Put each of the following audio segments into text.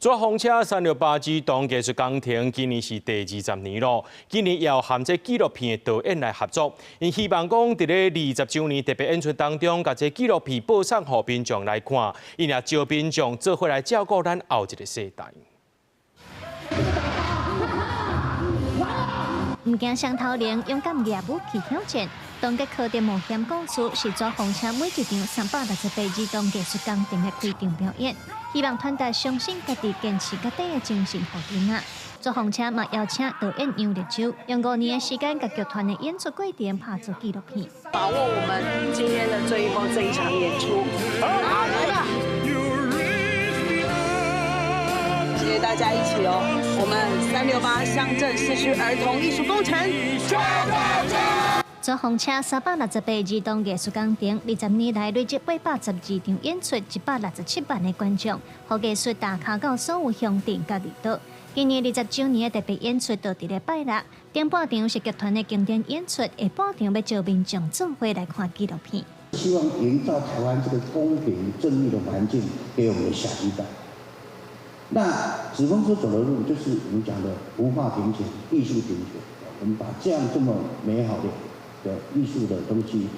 左风车368机动艺术工程今年是第20年咯，今年也有含这纪录片的导演来合作，因希望讲伫咧20周年特别演出当中，把这纪录片播送给民众来看，因也招民众做伙来照顾咱后一个世代。 唔惊上头灵，勇敢业武去挑战。东极科的冒险故事是左风车每一场368自动艺术工程的开场表演，希望传达相信家己坚持到底的精神给囡仔。左风车嘛邀请导演杨立洲，用5年的时间，甲剧团的演出过程拍出纪录片，把握我们今天的这一场演出。好，来吧！ 谢谢大家一起哦，我们368乡镇市区儿童艺术工程，左风车368自动艺术工程，20年来累积812场演出，167万的观众，和艺术打卡到所有乡镇甲离岛。今年20周年的特别演出就伫咧拜六，顶半场是剧团的经典演出，下半场要招民众做伙来看纪录片。希望营造台湾这个公平正义的环境给我们的下一代。 那纸风车走的路，就是我们讲的文化平权、艺术平权。我们把这样这么美好的艺术的东西，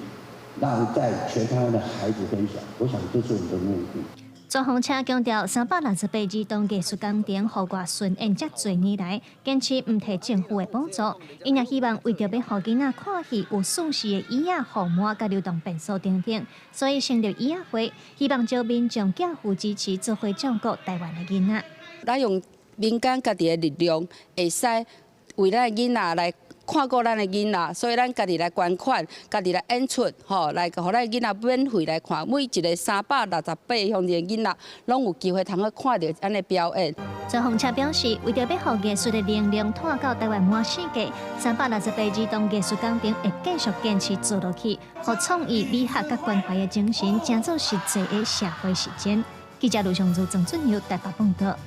让在全台湾的孩子分享。我想这是我们的目的。左风车强调368自动艺术工程，互外顺演这多年来，坚持唔摕政府的补助，因也希望为着要互囡仔看戏有舒适的椅仔、号码、甲流动变数等等，所以成立椅仔会，希望招民众寄付支持，做伙照顾台湾的囡仔。咱用民间家己的力量，会使为咱的囡仔来看顾咱的囡仔，所以咱家己来捐款，家己来演出，来互咱囡仔免费来看。每一个368乡镇的囡仔，拢有机会通去看到咱的表演。左风车表示，为着要互艺术的能量拖到台湾满世界，368自动艺术工程会继续坚持做落去，互创意、美学甲关怀的精神，成做实际的社会实践。记者卢尚珠、郑俊尧台北报道。